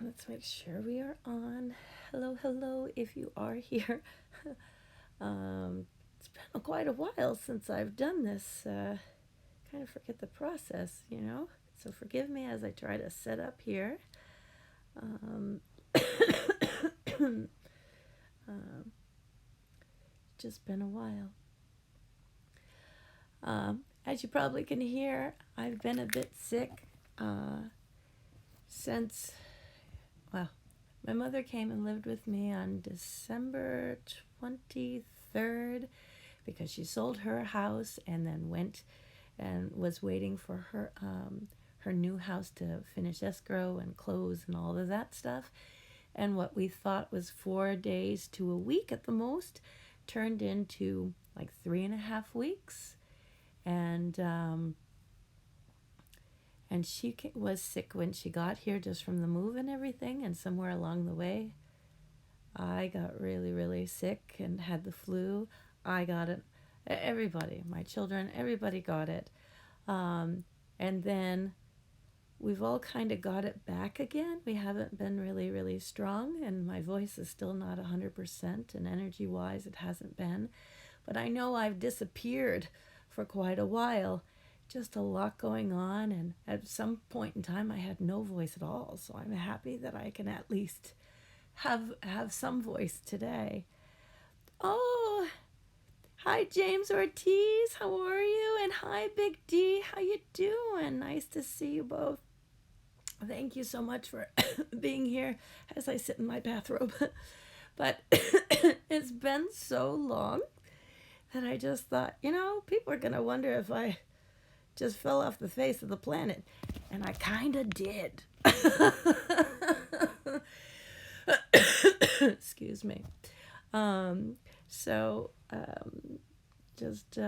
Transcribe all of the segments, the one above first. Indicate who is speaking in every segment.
Speaker 1: Let's make sure we are on. Hello, hello, if you are here. It's been quite a while since I've done this. Kind of forget the process, you know? So forgive me as I try to set up here. Um, just been a while. As you probably can hear, I've been a bit sick since, well, my mother came and lived with me on December 23rd because she sold her house and then went and was waiting for her new house to finish escrow and close and all of that stuff. And what we thought was 4 days to a week at the most turned into like 3.5 weeks. And she was sick when she got here just from the move and everything. And somewhere along the way, I got really, really sick and had the flu. I got it. Everybody, my children, everybody got it. And then we've all kind of got it back again. We haven't been really, really strong. And my voice is still not 100%. And energy-wise, it hasn't been. But I know I've disappeared for quite a while. Just a lot going on, and at some point in time I had no voice at all, so I'm happy that I can at least have some voice today. Oh, hi James Ortiz, how are you? And hi Big D, how you doing? Nice to see you both. Thank you so much for being here as I sit in my bathrobe. But it's been so long that I just thought, people are gonna wonder if I just fell off the face of the planet. And I kind of did. Excuse me. So, just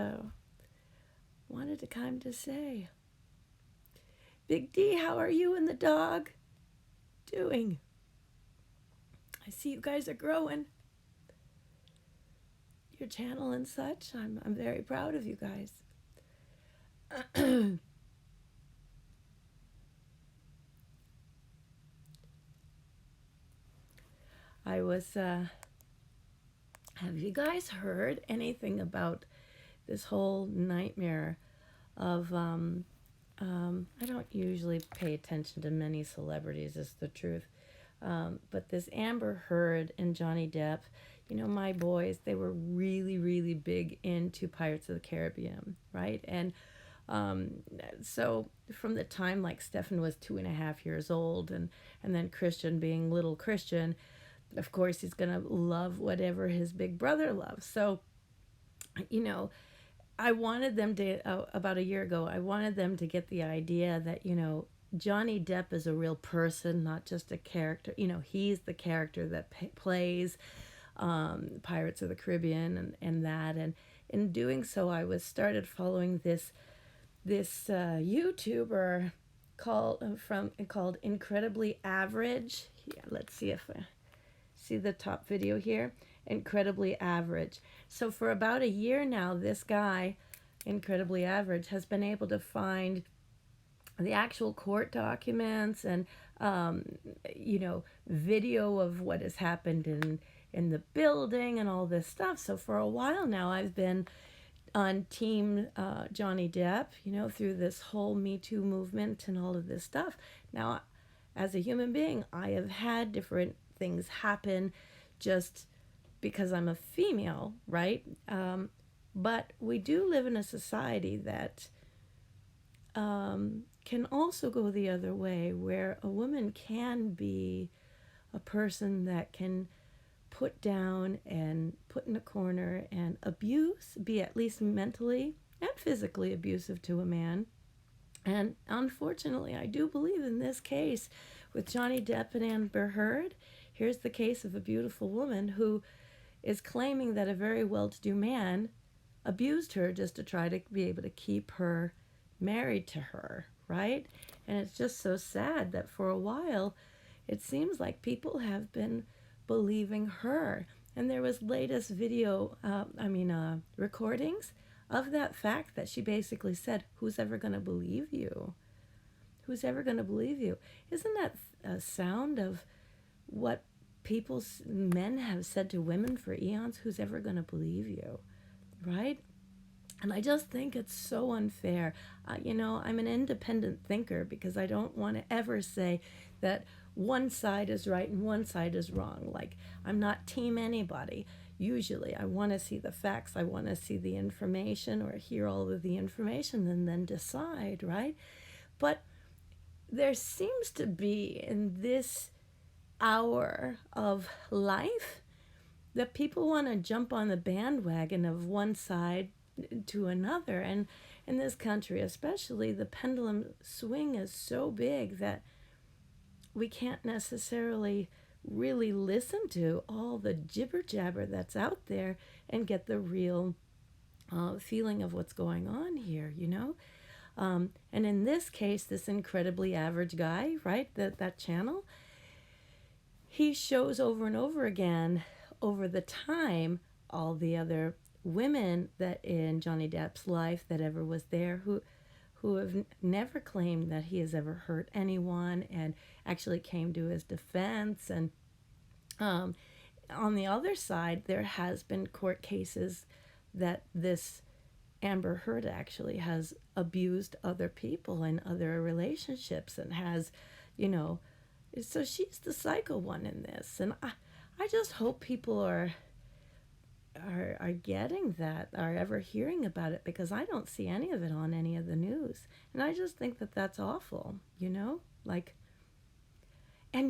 Speaker 1: wanted to kind of say, Big D, how are you and the dog doing? I see you guys are growing. Your channel and such. I'm very proud of you guys. I was, have you guys heard anything about this whole nightmare of, I don't usually pay attention to many celebrities, is the truth. But this Amber Heard and Johnny Depp, my boys, they were really, really big into Pirates of the Caribbean, right? And so from the time like Stefan was 2.5 years old and then Christian being little Christian, of course he's going to love whatever his big brother loves. So, I wanted them to, about a year ago, I wanted them to get the idea that, Johnny Depp is a real person, not just a character. He's the character that plays Pirates of the Caribbean and that. And in doing so, I started following this YouTuber called Incredibly Average. Yeah, let's see if I see the top video here. Incredibly Average. So for about a year now, this guy, Incredibly Average, has been able to find the actual court documents and video of what has happened in the building and all this stuff. So for a while now, I've been on team Johnny Depp, through this whole Me Too movement and all of this stuff. Now, as a human being, I have had different things happen just because I'm a female, right? But we do live in a society that can also go the other way, where a woman can be a person that can put down and put in a corner and be at least mentally and physically abusive to a man. And unfortunately, I do believe in this case with Johnny Depp and Amber Heard, here's the case of a beautiful woman who is claiming that a very well-to-do man abused her just to try to be able to keep her married to her, right? And it's just so sad that for a while, it seems like people have been believing her. And there was latest recordings of that fact that she basically said, who's ever going to believe you? Who's ever going to believe you? Isn't that a sound of what men have said to women for eons? Who's ever going to believe you, right? And I just think it's so unfair. I'm an independent thinker because I don't want to ever say that one side is right and one side is wrong. Like, I'm not team anybody. Usually, I want to see the facts. I want to see the information or hear all of the information and then decide, right? But there seems to be in this hour of life that people want to jump on the bandwagon of one side to another. And in this country especially, the pendulum swing is so big that we can't necessarily really listen to all the jibber jabber that's out there and get the real feeling of what's going on here, and in this case, this incredibly average guy, right, that channel, he shows over and over again over the time all the other women that in Johnny Depp's life that ever was there who have never claimed that he has ever hurt anyone and actually came to his defense. And on the other side, there has been court cases that this Amber Heard actually has abused other people in other relationships and has, so she's the psycho one in this. And I just hope people are getting that, are ever hearing about it, because I don't see any of it on any of the news. And I just think that that's awful, and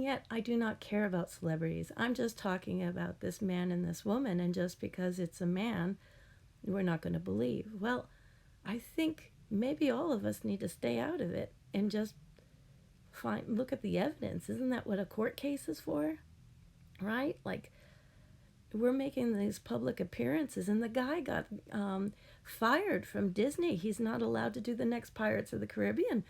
Speaker 1: yet I do not care about celebrities. I'm just talking about this man and this woman, and just because it's a man, we're not going to believe. Well, I think maybe all of us need to stay out of it and just look at the evidence. Isn't that what a court case is for? Right? Like, we're making these public appearances, and the guy got fired from Disney. He's not allowed to do the next Pirates of the Caribbean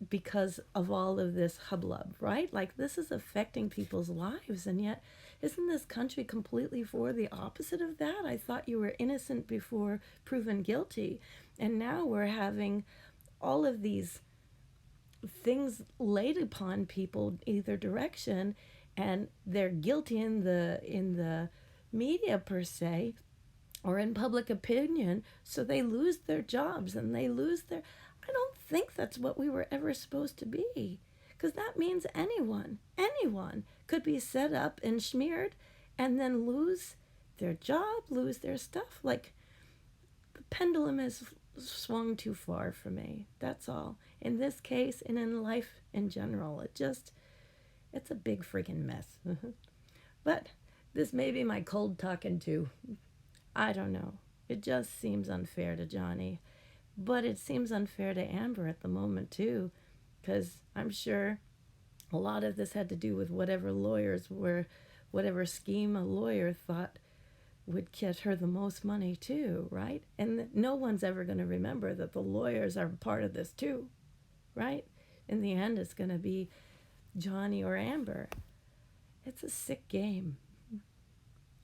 Speaker 1: because of all of this hubbub, right? Like, this is affecting people's lives, and yet isn't this country completely for the opposite of that? I thought you were innocent before proven guilty, and now we're having all of these things laid upon people either direction, and they're guilty in the media per se or in public opinion, so they lose their jobs and they lose their... I don't think that's what we were ever supposed to be, because that means anyone could be set up and smeared and then lose their job, lose their stuff. Like, the pendulum has swung too far for me. That's all. In this case and in life in general, it's a big freaking mess. But this may be my cold talking too. I don't know. It just seems unfair to Johnny. But it seems unfair to Amber at the moment too, because I'm sure a lot of this had to do with whatever scheme a lawyer thought would get her the most money too, right? And no one's ever going to remember that the lawyers are part of this too, right? In the end, it's going to be Johnny or Amber. It's a sick game.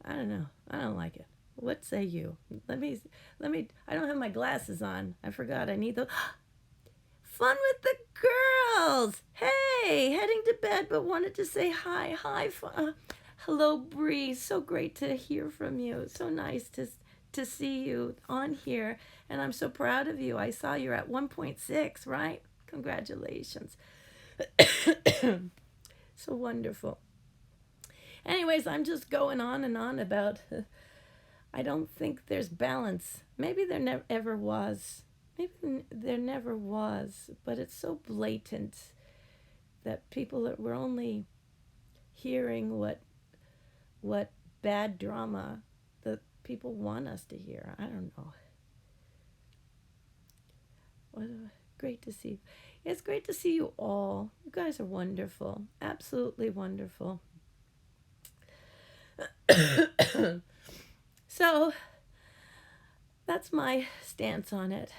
Speaker 1: I don't know. I don't like it. What say you? Let me, I don't have my glasses on. I forgot. I need those. Fun with the girls. Hey, heading to bed, but wanted to say hi. Hello, Bree. So great to hear from you. So nice to see you on here. And I'm so proud of you. I saw you're at 1.6, right? Congratulations. So wonderful. Anyways, I'm just going on and on about... I don't think there's balance. Maybe there ever was. Maybe there never was. But it's so blatant that we're only hearing what bad drama that people want us to hear. I don't know. Great to see you. It's great to see you all. You guys are wonderful. Absolutely wonderful. So, that's my stance on it.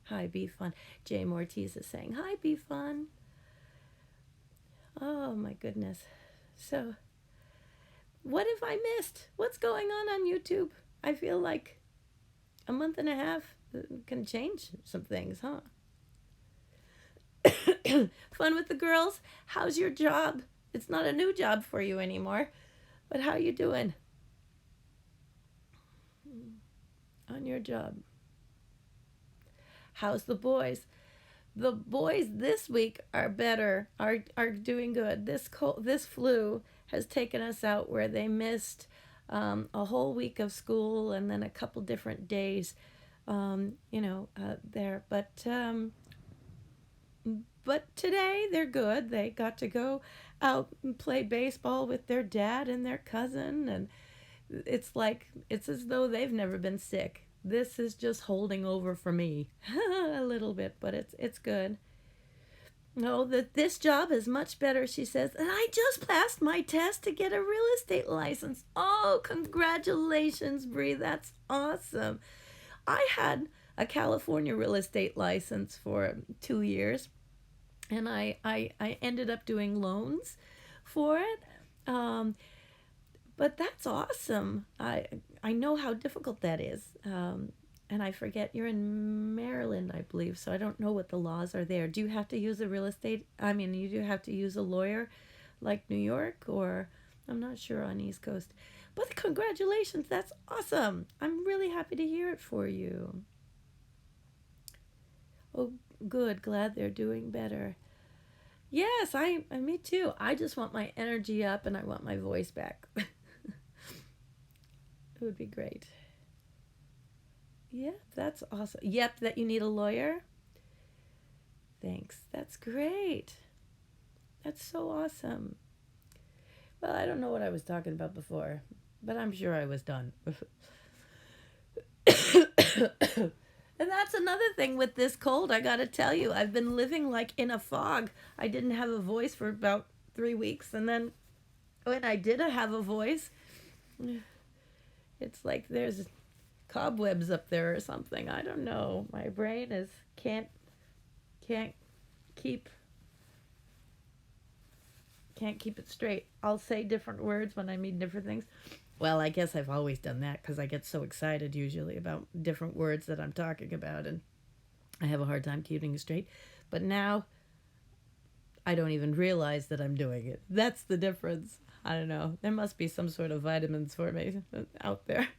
Speaker 1: Hi, Be Fun. Jay Mortiz is saying, hi, Be Fun. Oh, my goodness. So, what have I missed? What's going on YouTube? I feel like a month and a half can change some things, huh? Fun with the girls? How's your job? It's not a new job for you anymore, but how you doing on your job? How's the boys? The boys this week are better, are doing good. This flu has taken us out where they missed a whole week of school and then a couple different days, there. But today they're good. They got to go out and play baseball with their dad and their cousin, and it's as though they've never been sick. This is just holding over for me a little bit, but it's good. No, that this job is much better, she says. And I just passed my test to get a real estate license. Oh, congratulations, Bree. That's awesome. I had a California real estate license for 2 years, and I ended up doing loans for it. But that's awesome. I know how difficult that is. And I forget, you're in Maryland, I believe, so I don't know what the laws are there. Do you have to use a real estate? I mean, you do have to use a lawyer like New York, or I'm not sure on East Coast. But congratulations, that's awesome. I'm really happy to hear it for you. Oh, good. Glad they're doing better. Yes, me too. I just want my energy up and I want my voice back. It would be great. Yeah, that's awesome. Yep, that you need a lawyer. Thanks. That's great. That's so awesome. Well, I don't know what I was talking about before, but I'm sure I was done. And that's another thing with this cold, I gotta tell you. I've been living like in a fog. I didn't have a voice for about 3 weeks, and then when I did have a voice, it's like there's cobwebs up there or something. I don't know. My brain is can't keep it straight. I'll say different words when I mean different things. Well, I guess I've always done that because I get so excited usually about different words that I'm talking about, and I have a hard time keeping it straight. But now I don't even realize that I'm doing it. That's the difference. I don't know. There must be some sort of vitamins for me out there.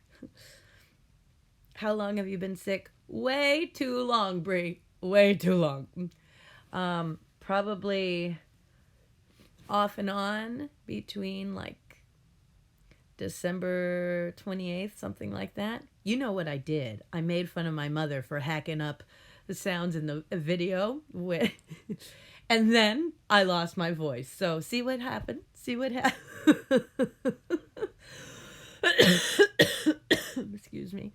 Speaker 1: How long have you been sick? Way too long, Brie. Way too long. Probably off and on between like December 28th, something like that. You know what I did? I made fun of my mother for hacking up the sounds in the video. And then I lost my voice. So see what happened? See what happened? Excuse me.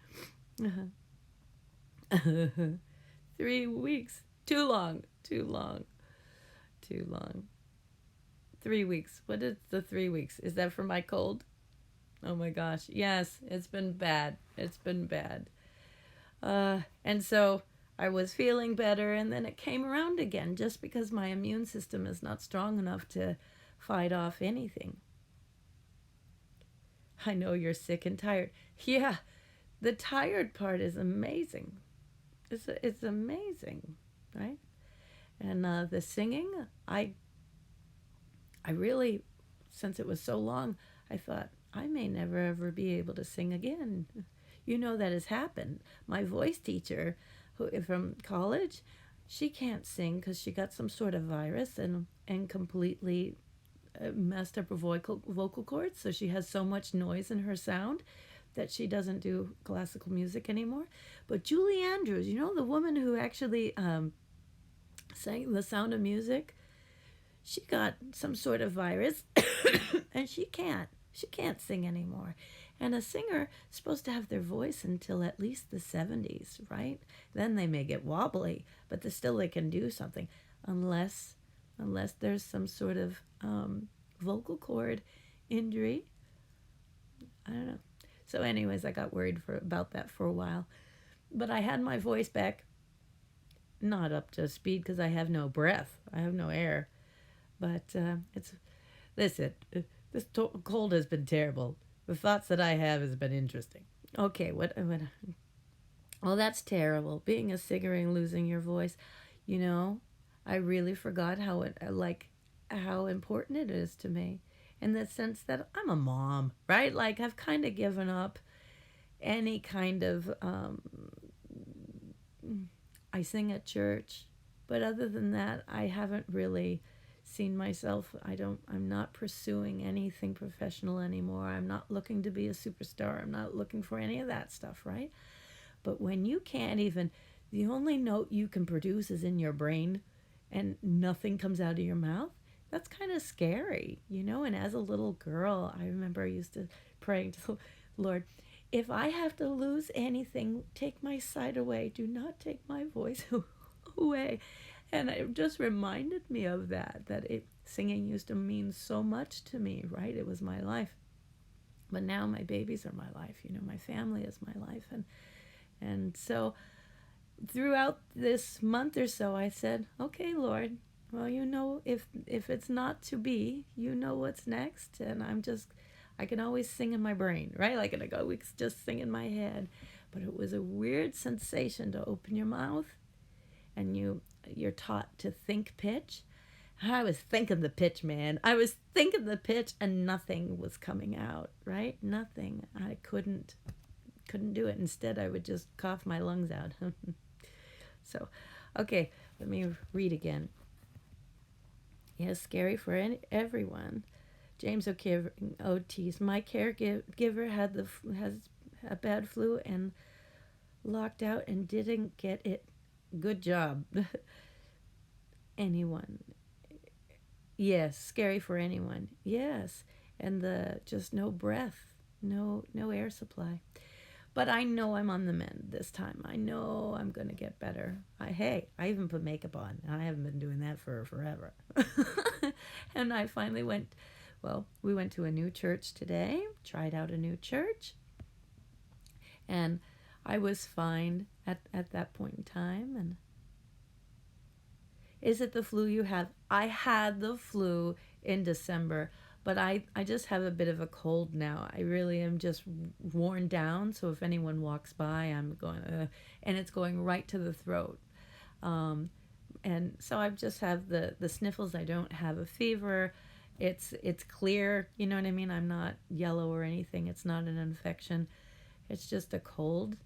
Speaker 1: 3 weeks. Too long. 3 weeks. What is the 3 weeks? Is that for my cold? Oh my gosh. Yes, it's been bad. And so I was feeling better, and then it came around again just because my immune system is not strong enough to fight off anything. I know you're sick and tired. Yeah, the tired part is amazing. It's amazing, right? And the singing, I really, since it was so long, I thought, I may never ever be able to sing again. You know that has happened. My voice teacher from college, she can't sing because she got some sort of virus and completely messed up her vocal cords. So she has so much noise in her sound that she doesn't do classical music anymore. But Julie Andrews, you know, the woman who actually sang The Sound of Music, she got some sort of virus and she can't sing anymore. And a singer is supposed to have their voice until at least the 70s, right? Then they may get wobbly, but they can do something, unless there's some sort of vocal cord injury. I don't know. So anyways, I got worried about that for a while. But I had my voice back, not up to speed because I have no breath. I have no air. But listen, this cold has been terrible. The thoughts that I have has been interesting. Okay, what well, that's terrible. Being a singer and losing your voice. You know, I really forgot how how important it is to me in the sense that I'm a mom, right? Like I've kind of given up any kind of I sing at church, but other than that, I haven't really seen myself. I'm not pursuing anything professional anymore. I'm not looking to be a superstar. I'm not looking for any of that stuff, right? But when you can't even, the only note you can produce is in your brain and nothing comes out of your mouth, that's kind of scary, you know? And as a little girl, I remember I used to praying to the Lord, if I have to lose anything, take my sight away. Do not take my voice away. And it just reminded me of singing used to mean so much to me, right? It was my life. But now my babies are my life, you know, my family is my life. And so throughout this month or so, I said, okay, Lord, well, you know, if it's not to be, you know what's next. And I can always sing in my brain, right? Like, I can always just sing in my head. But it was a weird sensation to open your mouth and you're taught to think pitch. I was thinking the pitch, man. I was thinking the pitch and nothing was coming out, right? Nothing. I couldn't do it. Instead, I would just cough my lungs out. So, okay, let me read again. Yeah, scary for everyone. James Otis, my caregiver has a bad flu and locked out and didn't get it. Good job. Anyone. Yes, scary for anyone. Yes, and the just no breath, no air supply. But I know I'm on the mend this time. I know I'm going to get better. I even put makeup on. I haven't been doing that for forever. And I finally we went to a new church today, tried out a new church, and I was fine at that point in time. And is it the flu you have? I had the flu in December, but I just have a bit of a cold now. I really am just worn down. So if anyone walks by, I'm going, and it's going right to the throat. And so I just have the sniffles. I don't have a fever. It's clear. You know what I mean? I'm not yellow or anything. It's not an infection. It's just a cold.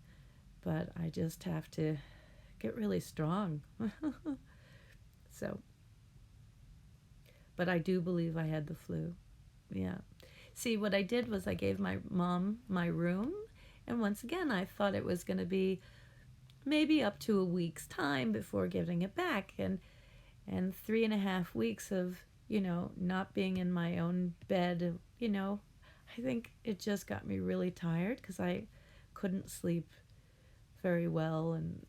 Speaker 1: But I just have to get really strong. So, but I do believe I had the flu. Yeah. See, what I did was I gave my mom my room, and once again, I thought it was going to be maybe up to a week's time before giving it back, and 3.5 weeks of not being in my own bed. I think it just got me really tired because I couldn't sleep very well, and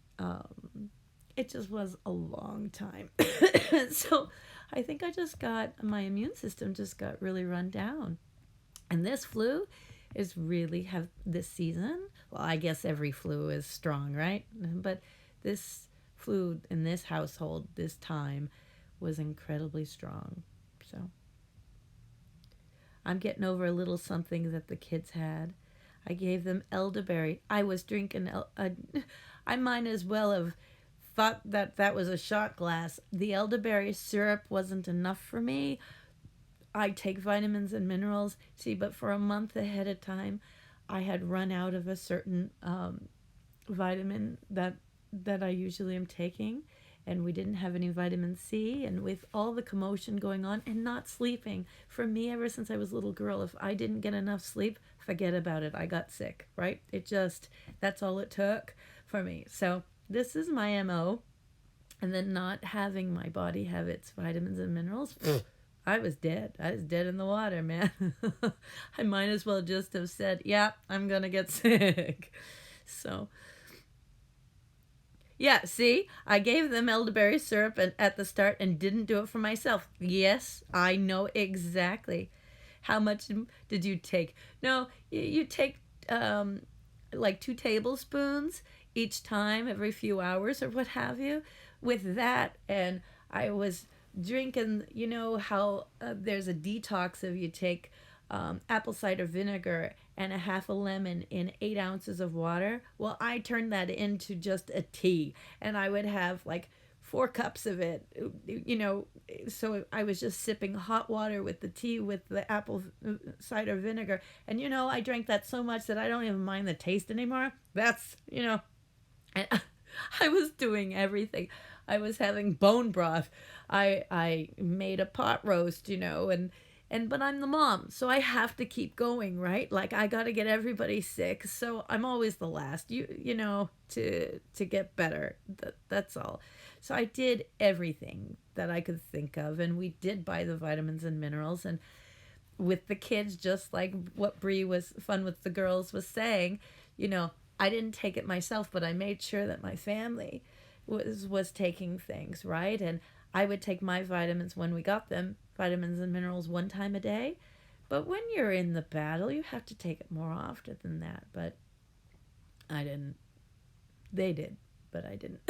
Speaker 1: it just was a long time. So I think my immune system just got really run down. And this flu is really have this season. Well, I guess every flu is strong, right? But this flu in this household this time was incredibly strong. So I'm getting over a little something that the kids had. I gave them elderberry. I was drinking, I might as well have thought that was a shot glass. The elderberry syrup wasn't enough for me. I take vitamins and minerals. See, but for a month ahead of time, I had run out of a certain vitamin that I usually am taking, and we didn't have any vitamin C. And with all the commotion going on and not sleeping, for me, ever since I was a little girl, if I didn't get enough sleep, forget about it. I got sick, right? That's all it took for me. So this is my MO. And then not having my body have its vitamins and minerals, I was dead. I was dead in the water, man. I might as well just have said, yeah, I'm going to get sick. So, yeah, see, I gave them elderberry syrup at the start and didn't do it for myself. Yes, I know exactly. How much did you take? No, you take like 2 tablespoons each time every few hours or what have you with that. And I was drinking, how there's a detox if you take apple cider vinegar and a half a lemon in 8 ounces of water. Well, I turned that into just a tea, and I would have like 4 cups of it, so I was just sipping hot water with the tea with the apple cider vinegar. And I drank that so much that I don't even mind the taste anymore. And I was doing everything. I was having bone broth. I made a pot roast, and but I'm the mom, so I have to keep going, right? Like I got to get everybody sick, so I'm always the last, to get better. That's all. So I did everything that I could think of, and we did buy the vitamins and minerals, and with the kids, just like what Bree was fun with the girls was saying, I didn't take it myself, but I made sure that my family was taking things, right? And I would take my vitamins when we got them, vitamins and minerals, 1 time a day. But when you're in the battle, you have to take it more often than that. But I didn't. They did, but I didn't.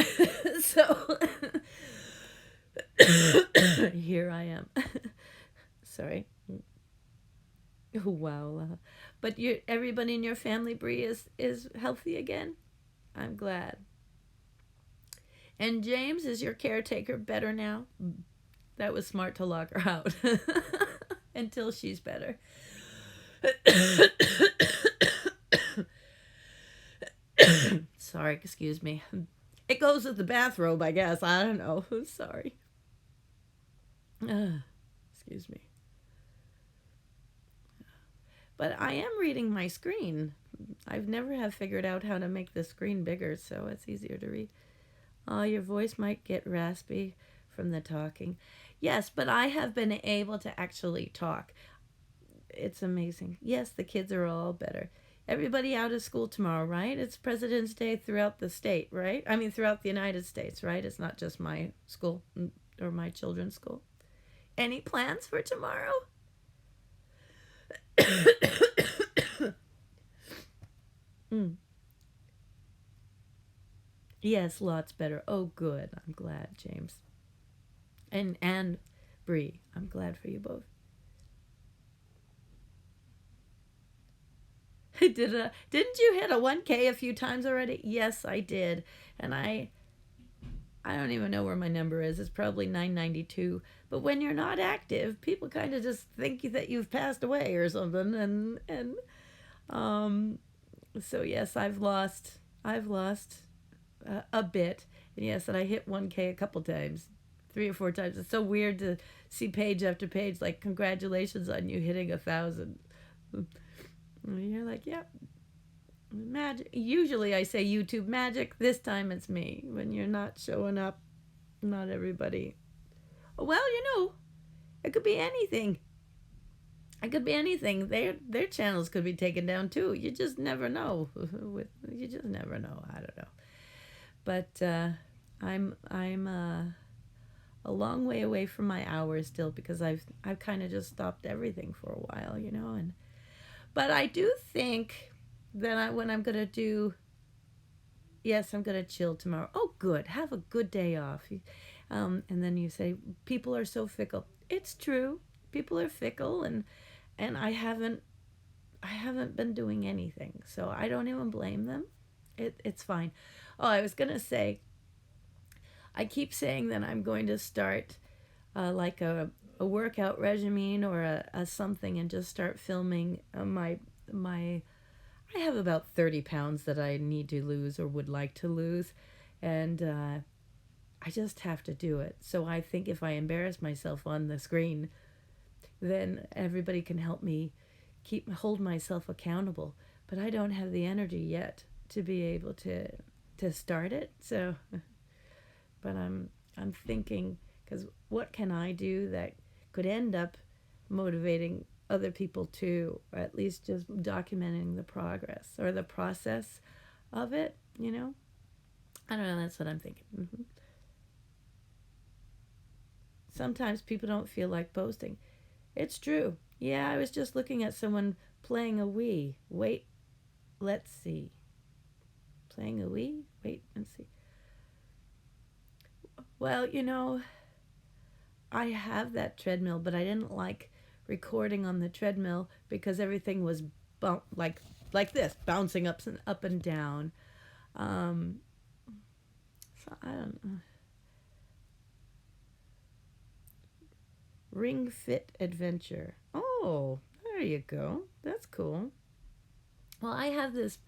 Speaker 1: So here I am. Sorry. Wow. But everybody in your family, Bree, is healthy again? I'm glad. And James, is your caretaker better now? That was smart to lock her out until she's better. Sorry, excuse me. It goes with the bathrobe, I guess. I don't know. Sorry. Excuse me. But I am reading my screen. I've never have figured out how to make the screen bigger, so it's easier to read. Oh, your voice might get raspy from the talking. Yes, but I have been able to actually talk. It's amazing. Yes, the kids are all better. Everybody out of school tomorrow, right? It's President's Day throughout the state, right? I mean, throughout the United States, right? It's not just my school or my children's school. Any plans for tomorrow? Mm. Yes, lots better. Oh, good. I'm glad, James. And Bree, I'm glad for you both. Didn't you hit a 1K a few times already? Yes, I did. And I don't even know where my number is. It's probably 992. But when you're not active, people kind of just think that you've passed away or something. And so yes, I've lost a bit. And yes, and I hit 1K a couple times, 3 or 4 times. It's so weird to see page after page like congratulations on you hitting 1,000. And you're like, yeah, magic. Usually I say YouTube magic. This time it's me. When you're not showing up, not everybody. Well, it could be anything. It could be anything. Their channels could be taken down too. You just never know. You just never know. I don't know. But I'm a long way away from my hours still because I've kind of just stopped everything for a while, and but I do think that when I'm gonna do, yes, I'm gonna chill tomorrow. Oh, good. Have a good day off. And then you say people are so fickle. It's true. People are fickle, and I haven't been doing anything, so I don't even blame them. It's fine. Oh, I was gonna say, I keep saying that I'm going to start like a workout regimen or a something, and just start filming my I have about 30 pounds that I need to lose or would like to lose, and I just have to do it. So I think if I embarrass myself on the screen, then everybody can help me hold myself accountable. But I don't have the energy yet to be able to start it. So, but I'm thinking, because what can I do that could end up motivating other people too, or at least just documenting the progress or the process of it, I don't know, that's what I'm thinking. Sometimes people don't feel like posting. It's true. Yeah, I was just looking at someone playing a Wii. Wait, let's see. Playing a Wii? Wait and see. Well, I have that treadmill, but I didn't like recording on the treadmill because everything was like this, bouncing up and down. Um, so I don't know. Ring Fit Adventure. Oh, there you go. That's cool. Well, I have this.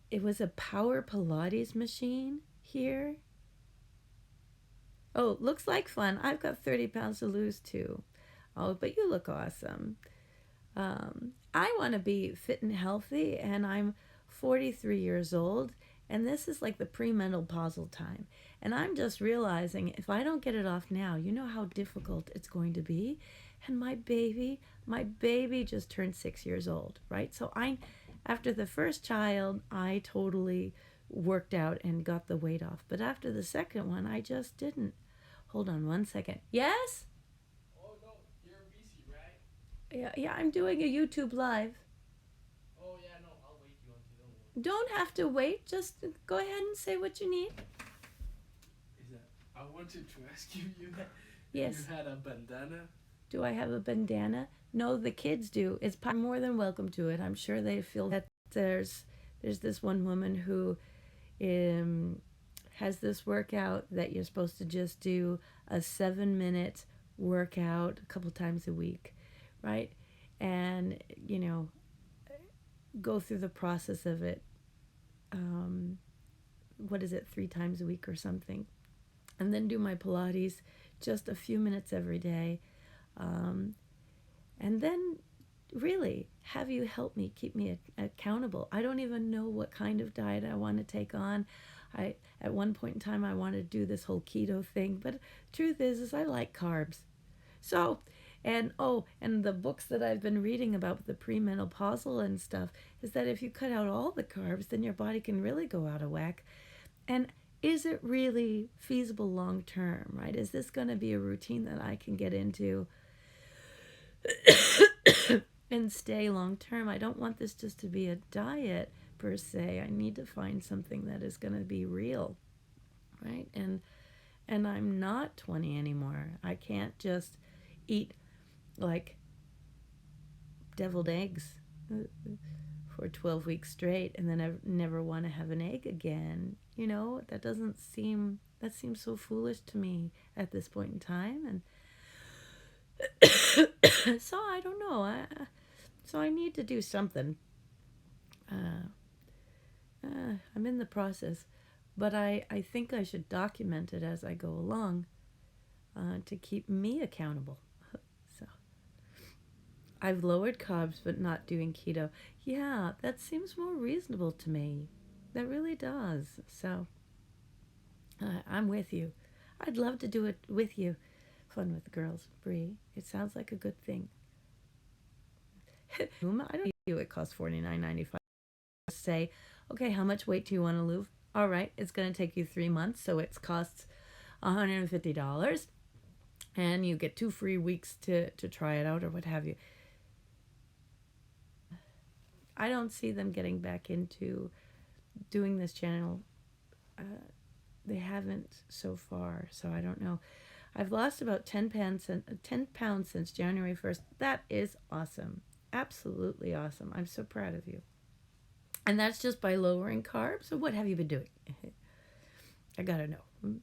Speaker 1: It was a power Pilates machine here. Oh, looks like fun. I've got 30 pounds to lose too. Oh, but you look awesome. I want to be fit and healthy, and I'm 43 years old, and this is like the premenopausal time. And I'm just realizing if I don't get it off now, you know how difficult it's going to be. And my baby just turned 6 years old, right? So after the first child, I totally worked out and got the weight off. But after the second one, I just didn't. Hold on one second. Yes?
Speaker 2: Oh no, you're busy, right?
Speaker 1: Yeah, I'm doing a YouTube live.
Speaker 2: Oh yeah, no, I'll wait you until don't worry.
Speaker 1: Don't have to wait. Just go ahead and say what you need.
Speaker 2: Is that I wanted to ask you that
Speaker 1: Yes.
Speaker 2: you had a bandana?
Speaker 1: Do I have a bandana? No, the kids do. It's more than welcome to it. I'm sure they feel that there's this one woman who has this workout that you're supposed to just do a 7-minute workout a couple times a week, right? And go through the process of it. What is it, 3 times a week or something? And then do my Pilates just a few minutes every day. And then really have you help me, keep me accountable. I don't even know what kind of diet I want to take on. At one point in time I wanted to do this whole keto thing, but truth is I like carbs. So, and the books that I've been reading about the premenopausal and stuff is that if you cut out all the carbs, then your body can really go out of whack. And is it really feasible long term, right? Is this going to be a routine that I can get into and stay long term? I don't want this just to be a diet per se. I need to find something that is going to be real, right? And I'm not 20 anymore. I can't just eat like deviled eggs for 12 weeks straight and then I never want to have an egg again. That seems so foolish to me at this point in time. And so I don't know. So I need to do something. I'm in the process, but I think I should document it as I go along to keep me accountable. So I've lowered carbs, but not doing keto. Yeah, that seems more reasonable to me. That really does. So I'm with you. I'd love to do it with you. Fun with the girls, Bree. It sounds like a good thing. I don't know. It costs $49.95. Say, okay, how much weight do you want to lose? All right, it's going to take you 3 months, so it costs $150, and you get 2 free weeks to try it out or what have you. I don't see them getting back into doing this channel. They haven't so far, so I don't know. I've lost about 10 pounds since January 1st. That is awesome. Absolutely awesome. I'm so proud of you. And that's just by lowering carbs? So what have you been doing? I gotta know.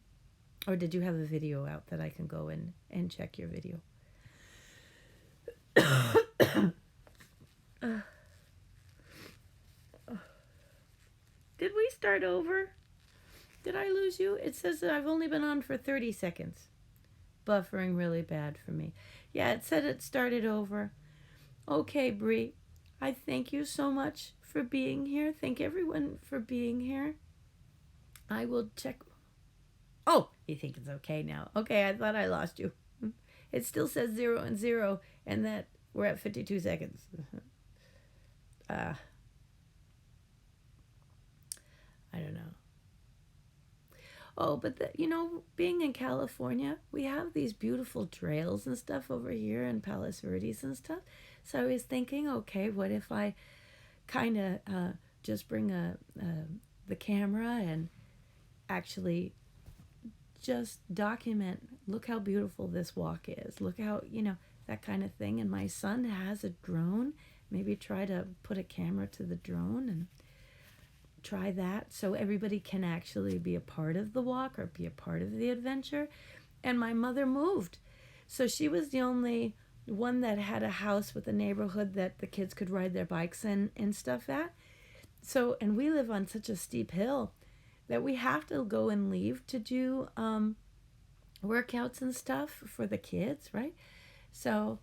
Speaker 1: Or did you have a video out that I can go and check your video? Did we start over? Did I lose you? It says that I've only been on for 30 seconds. Buffering really bad for me. Yeah, it said it started over. Okay, Bree. I thank you so much for being here. Thank everyone for being here. I will check. Oh, you think it's okay now? Okay, I thought I lost you. It still says 0 and 0, and that we're at 52 seconds. I don't know. Oh, but being in California, we have these beautiful trails and stuff over here in Palos Verdes and stuff. So I was thinking, okay, what if I kind of just bring the camera and actually just document, look how beautiful this walk is. Look how, that kind of thing. And my son has a drone. Maybe try to put a camera to the drone and try that so everybody can actually be a part of the walk or be a part of the adventure. And my mother moved. So she was the only one that had a house with a neighborhood that the kids could ride their bikes in and stuff at. So, and we live on such a steep hill that we have to go and leave to do workouts and stuff for the kids, right? So,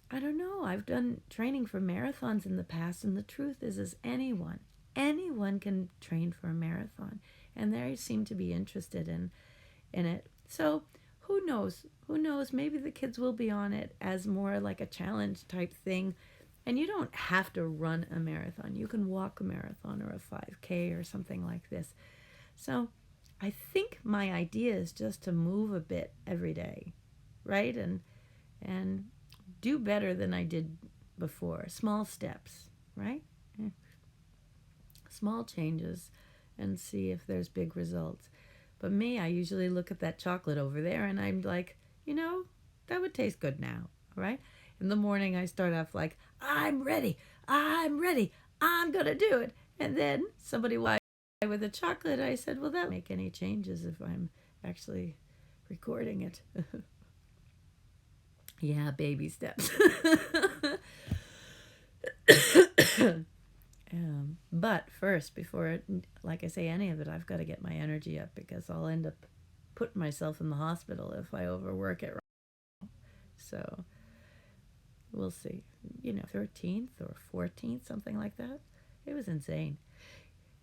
Speaker 1: I don't know. I've done training for marathons in the past, and the truth is anyone can train for a marathon, and they seem to be interested in it. So, who knows? Who knows? Maybe the kids will be on it as more like a challenge type thing. And you don't have to run a marathon. You can walk a marathon or a 5K or something like this. So I think my idea is just to move a bit every day, right? And do better than I did before. Small steps, right? Small changes and see if there's big results. But me, I usually look at that chocolate over there and I'm like, that would taste good now, right? In the morning, I start off like, I'm ready, I'm going to do it. And then somebody walked by with a chocolate. I said, well, that won't make any changes if I'm actually recording it. Yeah, baby steps. But first, before, like I say, any of it, I've got to get my energy up because I'll end up putting myself in the hospital if I overwork it. So we'll see. 13th or 14th, something like that. It was insane.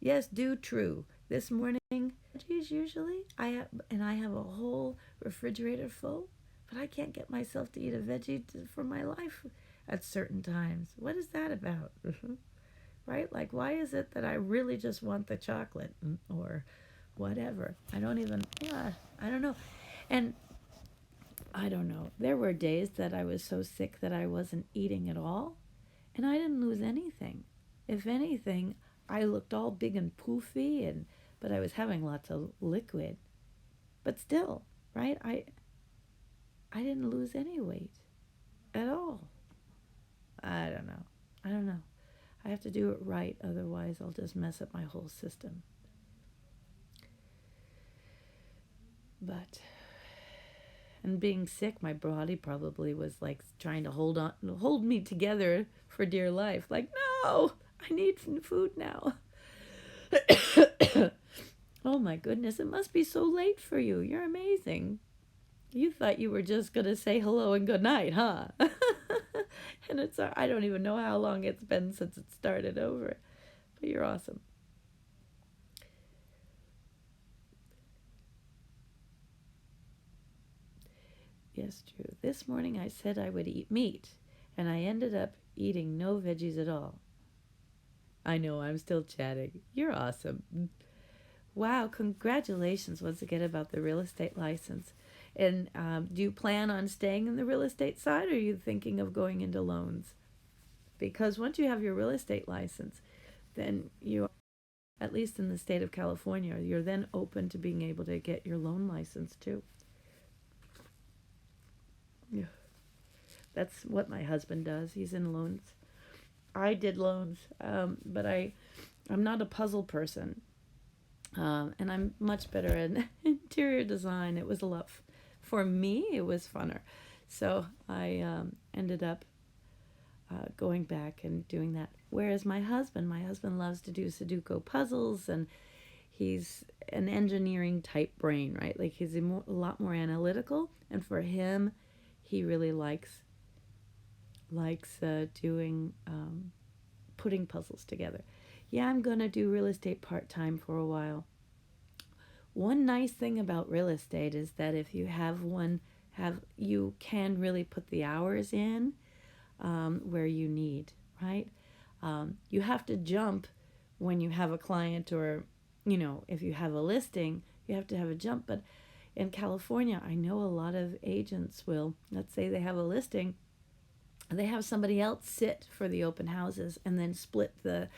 Speaker 1: Yes, true. This morning, veggies usually, I have a whole refrigerator full, but I can't get myself to eat a veggie for my life at certain times. What is that about? Right? Like, why is it that I really just want the chocolate or whatever? I don't know. And I don't know. There were days that I was so sick that I wasn't eating at all, and I didn't lose anything. If anything, I looked all big and poofy, but I was having lots of liquid. But still, right? I didn't lose any weight at all. I don't know. I have to do it right, otherwise I'll just mess up my whole system. And being sick, my body probably was like trying to hold me together for dear life. Like, no, I need food now. Oh my goodness, it must be so late for you. You're amazing. You thought you were just going to say hello and good night, huh? And I don't even know how long it's been since it started over. But you're awesome. Yes, true. This morning I said I would eat meat, and I ended up eating no veggies at all. I know, I'm still chatting. You're awesome. Wow, congratulations once again about the real estate license. And do you plan on staying in the real estate side, or are you thinking of going into loans? Because once you have your real estate license, then you, at least in the state of California, you're then open to being able to get your loan license too. Yeah. That's what my husband does. He's in loans. I did loans, but I'm not a puzzle person. And I'm much better in interior design. It was a lot, for me, it was funner. So I ended up going back and doing that. Whereas my husband loves to do Sudoku puzzles, and he's an engineering type brain, right? Like he's a lot more analytical, and for him, he really likes doing putting puzzles together. Yeah, I'm gonna do real estate part-time for a while. One nice thing about real estate is that if you you can really put the hours in where you need, right? You have to jump when you have a client, or if you have a listing, you have to have a jump. But in California, I know a lot of agents will, let's say they have a listing, they have somebody else sit for the open houses and then split the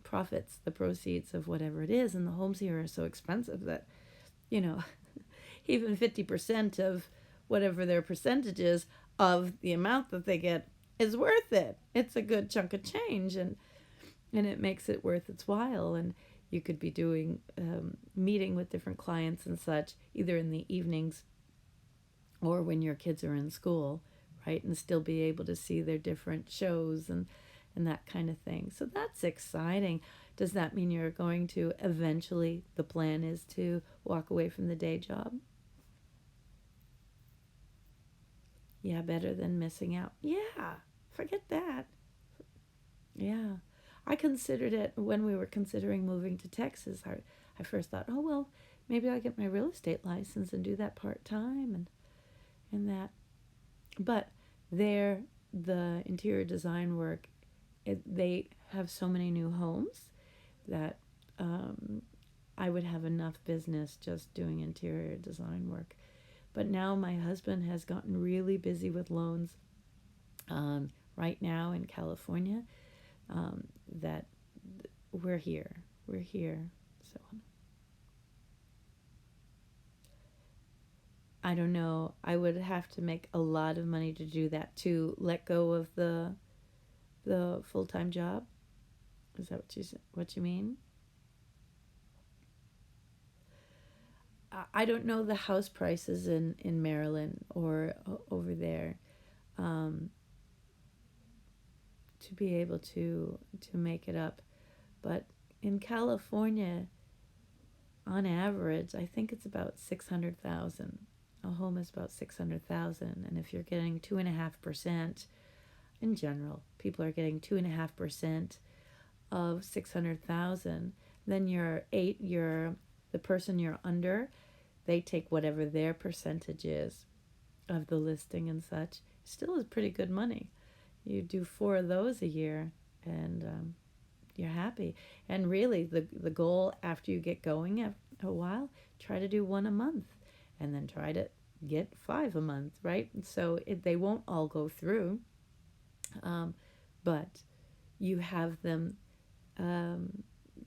Speaker 1: profits, the proceeds of whatever it is. And the homes here are so expensive that, even 50% of whatever their percentage is of the amount that they get is worth it. It's a good chunk of change, and it makes it worth its while. And you could be doing meeting with different clients and such, either in the evenings or when your kids are in school, right? And still be able to see their different shows and that kind of thing. So that's exciting. Does that mean you're going to eventually, the plan is to walk away from the day job? Yeah, better than missing out. Yeah, forget that. Yeah. I considered it when we were considering moving to Texas. I first thought, oh, well, maybe I'll get my real estate license and do that part time and that. But there, the interior design work, they have so many new homes that I would have enough business just doing interior design work. But now my husband has gotten really busy with loans right now in California, that we're here. We're here. So I don't know. I would have to make a lot of money to do that, to let go of the full-time job. Is that what you mean? I don't know the house prices in Maryland or over there, um, to be able to make it up. But in California, on average, I think it's about 600,000. A home is about 600,000, and if you're getting 2.5%, in general, people are getting 2.5% of 600,000. Then you're the person you're under. They take whatever their percentage is of the listing and such. Still is pretty good money. You do 4 of those a year, and you're happy. And really, the goal after you get going after a while, try to do one a month, and then try to get 5 a month, right? So they won't all go through, but you have them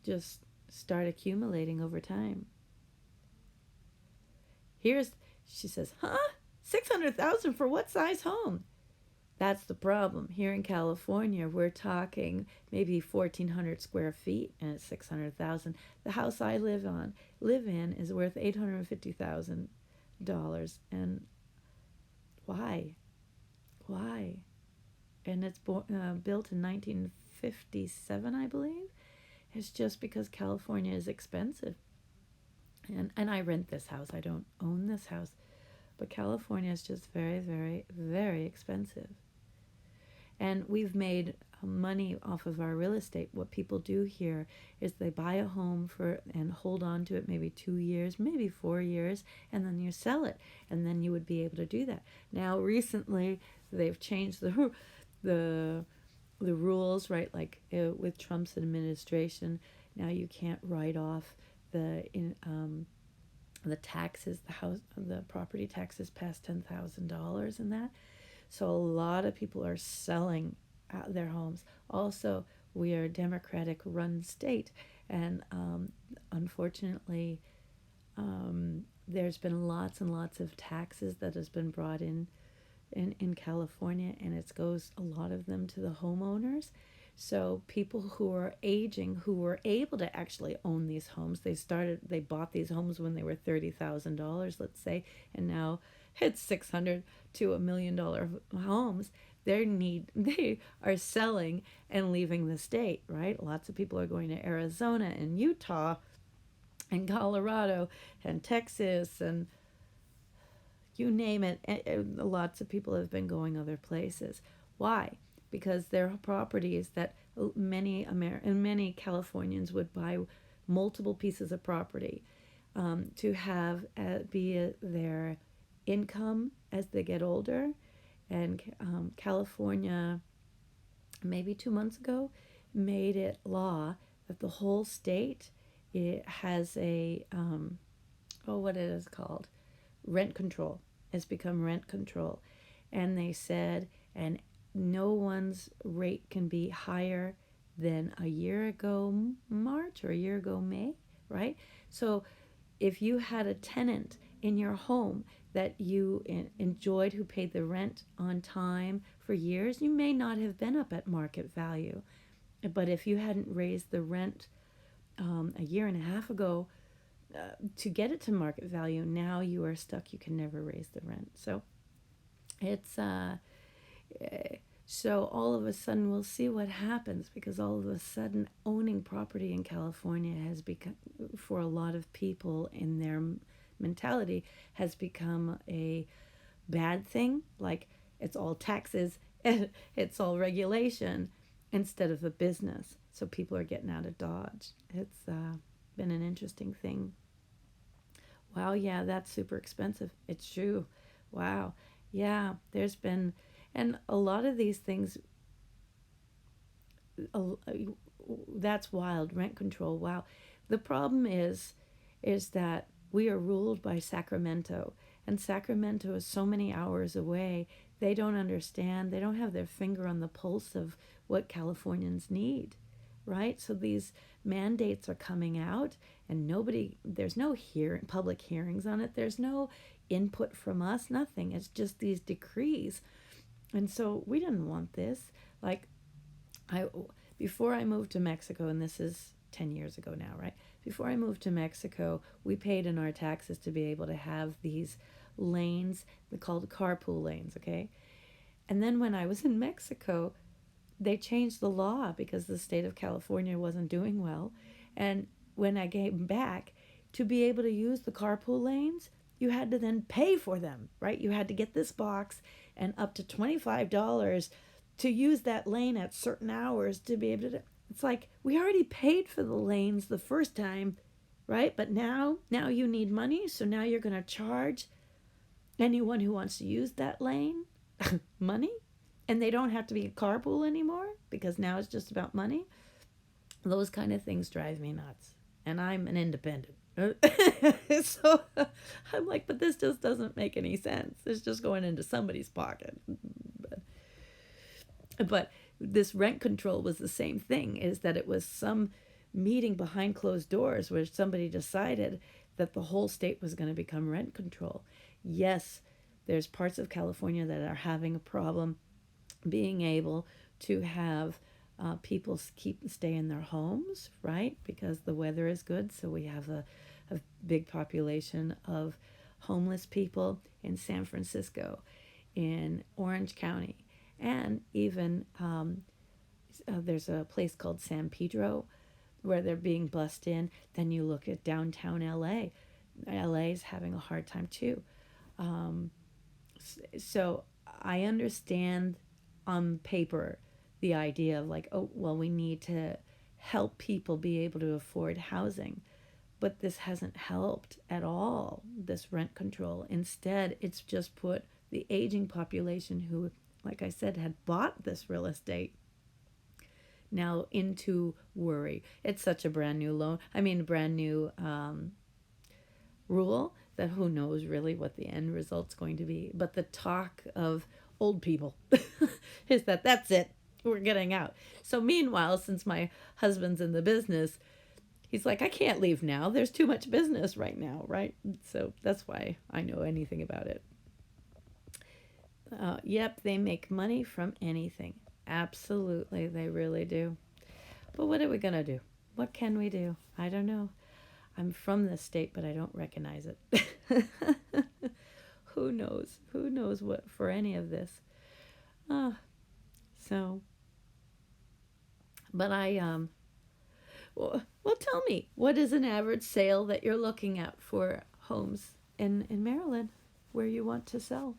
Speaker 1: just start accumulating over time. She says, huh? 600,000 for what size home? That's the problem. Here in California, we're talking maybe 1,400 square feet, and it's 600,000. The house I live in is worth $850,000, and why? Why? And it's built in 1957, I believe. It's just because California is expensive, and I rent this house. I don't own this house, but California is just very, very, very expensive. And we've made money off of our real estate. What people do here is they buy a home and hold on to it maybe 2 years, maybe 4 years, and then you sell it. And then you would be able to do that. Now, recently, they've changed the rules, right? Like with Trump's administration, now you can't write off the taxes, the property taxes past $10,000 and that. So a lot of people are selling their homes. Also, we are a Democratic-run state, and unfortunately, there's been lots and lots of taxes that has been brought in California, and it goes a lot of them to the homeowners. So people who are aging, who were able to actually own these homes, they bought these homes when they were $30,000, let's say, and now it's $600 to $1 million homes. They are selling and leaving the state, right? Lots of people are going to Arizona and Utah and Colorado and Texas and you name it. Lots of people have been going other places. Why? Because they're properties that many Californians would buy multiple pieces of property to have be their income as they get older. And California, maybe 2 months ago, made it law that the whole state has what it is called, rent control. It's become rent control. And they said, and no one's rate can be higher than a year ago March or a year ago May, right? So if you had a tenant in your home that you enjoyed, who paid the rent on time for years, you may not have been up at market value. But if you hadn't raised the rent a year and a half ago to get it to market value, now you are stuck. You can never raise the rent. So it's so all of a sudden we'll see what happens, because all of a sudden owning property in California has become, for a lot of people in their mentality, has become a bad thing. Like, it's all taxes and it's all regulation instead of a business. So people are getting out of Dodge. It's been an interesting thing. Wow, yeah, that's super expensive. It's true. Wow. Yeah, there's been, and a lot of these things, that's wild. Rent control. Wow. The problem is that we are ruled by Sacramento, and Sacramento is so many hours away. They don't understand. They don't have their finger on the pulse of what Californians need, right? So these mandates are coming out, and there's no public hearings on it. There's no input from us, nothing. It's just these decrees. And so we didn't want this. Like, I before I moved to Mexico, and this is 10 years ago now, right? Before I moved to Mexico, we paid in our taxes to be able to have these lanes. They're called carpool lanes, okay? And then when I was in Mexico, they changed the law because the state of California wasn't doing well. And when I came back, to be able to use the carpool lanes, you had to then pay for them, right? You had to get this box and up to $25 to use that lane at certain hours to be able to. It's like, we already paid for the lanes the first time, right? But now you need money, so now you're going to charge anyone who wants to use that lane money, and they don't have to be a carpool anymore because now it's just about money. Those kind of things drive me nuts, and I'm an independent. So I'm like, but this just doesn't make any sense. It's just going into somebody's pocket. But this rent control was the same thing, is that it was some meeting behind closed doors where somebody decided that the whole state was going to become rent control. Yes, there's parts of California that are having a problem being able to have people stay in their homes, right? Because the weather is good. So we have a big population of homeless people in San Francisco, in Orange County, and even there's a place called San Pedro where they're being bussed in. Then you look at downtown LA. LA is having a hard time too. So I understand on paper the idea of like, oh, well, we need to help people be able to afford housing. But this hasn't helped at all, this rent control. Instead, it's just put the aging population who, like I said, had bought this real estate now into worry. It's such a brand new brand new rule that who knows really what the end result's going to be. But the talk of old people is that's it, we're getting out. So meanwhile, since my husband's in the business, he's like, I can't leave now. There's too much business right now, right? So that's why I know anything about it. Yep, they make money from anything. Absolutely, they really do. But what are we going to do? What can we do? I don't know. I'm from this state, but I don't recognize it. Who knows? Who knows what for any of this? So, but well, tell me, what is an average sale that you're looking at for homes in Maryland where you want to sell?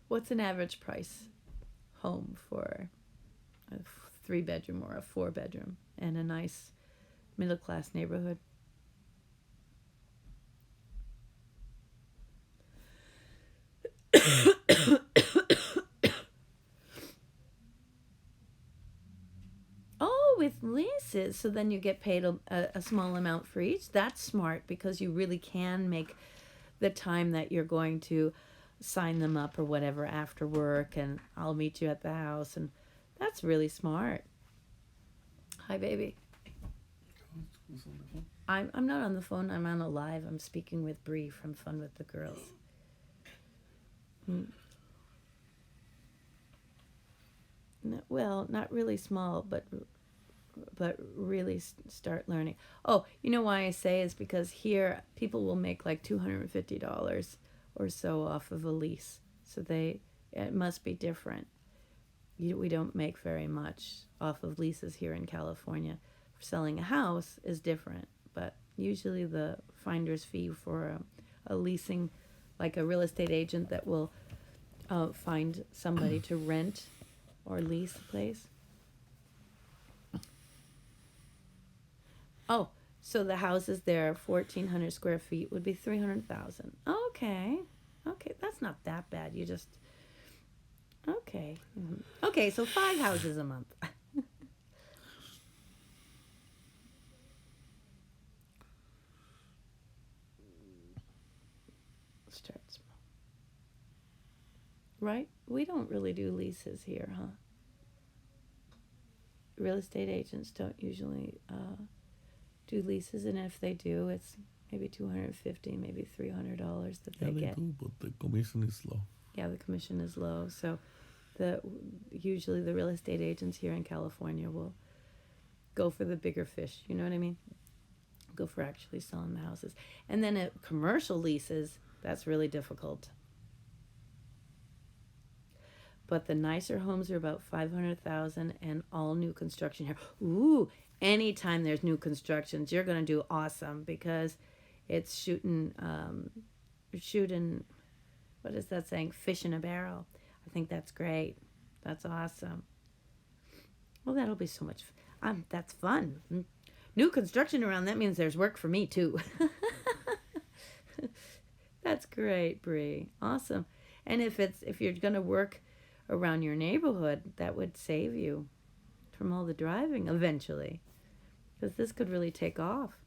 Speaker 1: What's an average price home for a 3-bedroom or a 4-bedroom in a nice middle class neighborhood? Oh, with leases. So then you get paid a small amount for each. That's smart because you really can make the time that you're going to sign them up or whatever after work, and I'll meet you at the house. And that's really smart. Hi, baby.
Speaker 2: Who's on the phone?
Speaker 1: I'm not on the phone. I'm on a live. I'm speaking with Bree from Fun with the Girls. Well, not really small, but really start learning. Oh, you know why I say is because here people will make like $250 or so off of a lease. So it must be different. We don't make very much off of leases here in California. Selling a house is different, but usually the finder's fee for a leasing, like a real estate agent that will find somebody to rent or lease the place. Oh, so the houses there, 1,400 square feet, would be 300,000. Okay, that's not that bad. You just okay, so 5 houses a month. Start small. Right? We don't really do leases here, huh? Real estate agents don't usually do leases, and if they do, it's maybe $250, maybe $300 that they get.
Speaker 3: Do, but the commission is low.
Speaker 1: Yeah, the commission is low. So usually the real estate agents here in California will go for the bigger fish. You know what I mean? Go for actually selling the houses. And then at commercial leases, that's really difficult. But the nicer homes are about 500,000, and all new construction here. Ooh, anytime there's new constructions, you're going to do awesome, because it's shooting, what is that saying? Fish in a barrel. I think that's great. That's awesome. Well, that'll be so much. That's fun. New construction around, that means there's work for me too. That's great, Bree. Awesome. And if you're going to work around your neighborhood, that would save you from all the driving eventually, because this could really take off.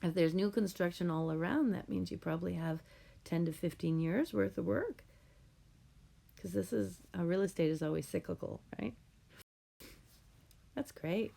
Speaker 1: If there's new construction all around, that means you probably have 10 to 15 years worth of work, because real estate is always cyclical, right? That's great.